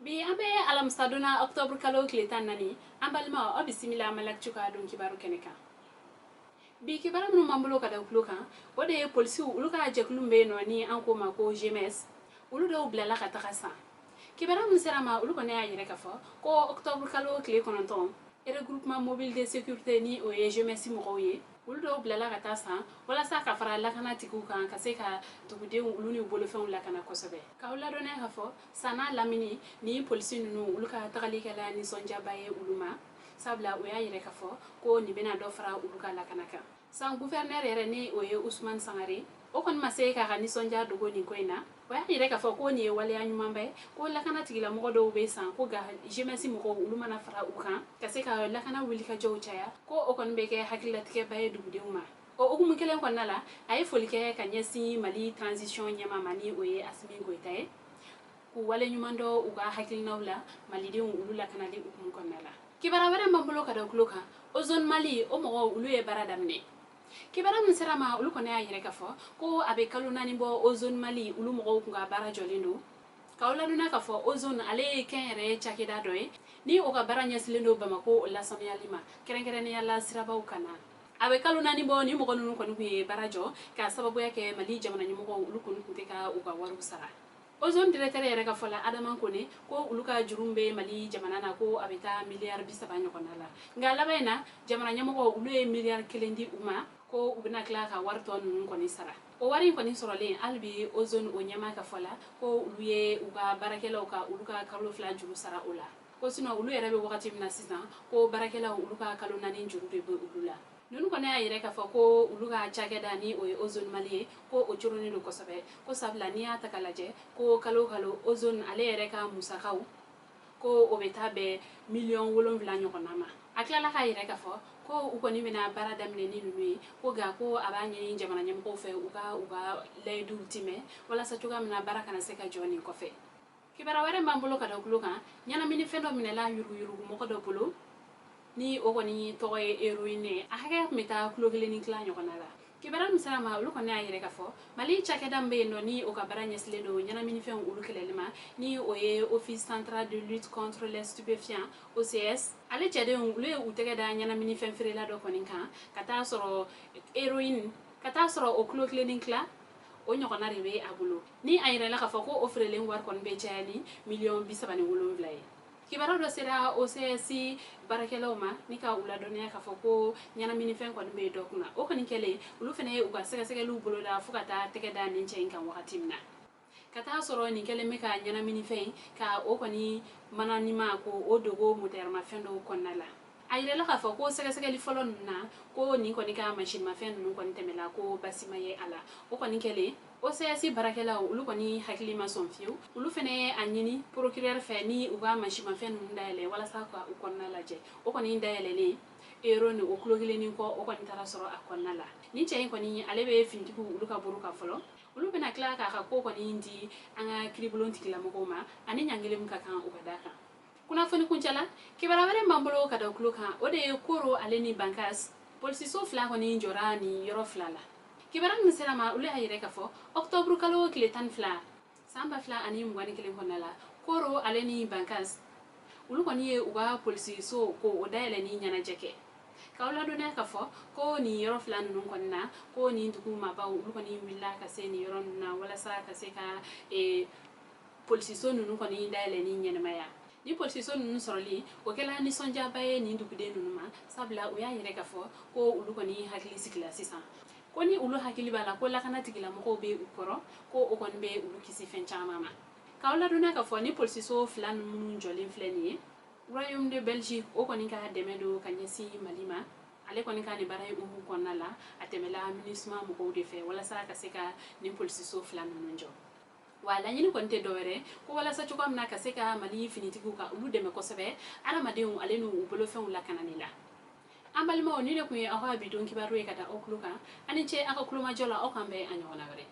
Bi abe alam saduna Oktober kalo kletan nani ambalma o bisimila malak chuka don kibaru keneka. Bi kibara munu mambulo kada ukluka o de polisi uluka jeklumbe no ni anko mako GMS ulu do blala ka takasa. Kibara mun serama ulu kone ayire kafo ko Oktober kalo kle kononton e regroupement mobile de sécurité ni o GMS mo ye ulu do blala ka tasa wala sa ka fara lakana tiku kan ka se ka tugude ulu ni bolo fen lakana kosobe ka wala do ne hafo sana lamini ni polisi nunu ulu ka tagali kala ni sonja baye uluma sabla o ya yire kafo ko ni bena do fara ulu ka lakana ka san gouverneur yere ni o ye Ousmane Sangare o kon masé ka ni sonja dogo ni koina o ya yire kafo ko ni wale anyuma bay ko lakana tigila mo do be san ko ga jemesi mo ko ulu mana fara ukan ka se ka lakana wili ka jow chaya ko o kon be ke hakila tike baye dugude uma o ogumu kelen kon nala ay folike ka nyesi Mali transition nyama mani o ye Asimi Goitaye ku wale nyumando uga hakilna wala Mali de ulu lakana li ogumu kon nala kibara wara mbambulo kada kluka o zone Mali o mo ulu e baradamne kibara mun serama ulu kone ayire kafo ko abe kaluna ni bo o zone Mali ulu mo ko nga bara jolindo kawla nuna kafo o zone ale kenre chakida doy ni o ka bara nyaslendo Bamako la samyalima kerenkere ni yalla sirabaw kana abe kaluna ni bo ni mo ko nunu ko ni barajo ka sababu yake Mali jamana ni mo ko ulu kun kuteka uga waru sara o zone directeur yere ka fola adama kone ko ulu ka jurumbe Mali jamana na ko abeta miliyar bisaba nyokonala ngala bayna jamana nyamo ko ulu e miliyar kelendi uma ko ubina kla ka warto nun ko ni sara o wari ko ni sorole albi o zone o nyama ka fola ko ulu ye uga barakela ka ulu ka kalo fla juru sara ola ko sino ulu yere be wakati mina sisan ko barakela ulu ka kalo nani juru de be ulu la nunu ko ne ayire ka fo ko ulu ka chageda ni o o zone Mali ko o churuni do ko sabe ko sabla ni ata kalaje ko kalo o zone ale yere ka musakaw ko o beta be million wolon vla nyokonama akla ka yire ka fo ko u ko ni bena bara damne ni nunu ko ga ko abanye ni jamana nyam ko fe uga laidu time wala sa tuga mina bara kana se ka joni ko fe kibara ware mambulo kada kuluka nyana mini fendo minela yuru mo ko do bulu ni o koni toye heroine a haga meta klogele ni kla nyokonala kibara misama ulu koni ayire ka fo Mali chakeda mbe no ni o ka baranya sledo nyana mini fen ulu kelelema ni o ye office central de lutte contre les stupéfiants OCS ale chede ulu u tegeda nyana mini fen frela do koni kan kata soro heroine kata soro o klogele ni kla o nyokona ribe abulo ni ayire la ka fo ko offre len war kon be chani million bisabani wolon vlaye kibara do sera OCS barakelo ma ni ka ula donia ka foko nyana mini fen ko be dokuna o kan kele ulu fene u ka sega sega lu bolo da fukata teke da ni chen kan wakati mna kata soro ni kele me ka nyana mini fen ka o koni manani ma ko o dogo muter ma fen do konala ayire la ka foko sega sega li folon na ko ni ko ni ka machine ma fen nu ko ni temela ko basima ye ala o koni kele o seyasi barakela ulu koni hakili ma sonfiu ulu fene anyini procureur fe ni uga machine fe nu ndayele wala sa ko ukonna laje o koni ndayele ni ero ni o klogile ni ko o koni tara soro akonna la ni che koni alebe fintiku ulu ka buru ka folo ulu bena kla ka ko koni ndi anga kribulon tikila mokoma ani nyangele mka kan ubadaka kuna foni kunjala kibara wale mambulo kada ukluka ode koro aleni bankas polisi so fla koni njora ni yoro flala kibara miselama ule ayire ka fo Oktober kalo kletan fla samba fla ani mugani kelen konala koro aleni bankas ulu koni ye uga polisi so ko odayele ni nyana jeke kawla do ne ka fo ko ni yoro fla nunu konna ko ni ndugu maba ulu koni willa ka se ni yoro na wala sa ka se ka polisi so nunu koni dayele ni nyana maya ni polisi so nunu soroli o kela ni sonja baye ni ndugu de nunu ma sabla o ya yire ka fo ko ulu koni hakili sikla sisan koni ulu hakili bala ko lakana tigila mo be ukoro ko o kon be ulu kisi fen chama ma kawla do na ka fo ni polisi so flan mun jolin fleni royaume de Belgique o koni ka demedo kanyesi malima ale koni ka ni baray umu konala atemela ministre mo ko de fe wala sa ka seka ni polisi so flan mun jo wala nyini konte dowere ko wala sa chukwam na ka seka Mali finitiku ka ulu deme ko sebe ala madeu alenu ubolo fen la kananila ambalima onile kuye aho abidon kibaru e kata okluka ani che aka kluma jola okambe anyona bare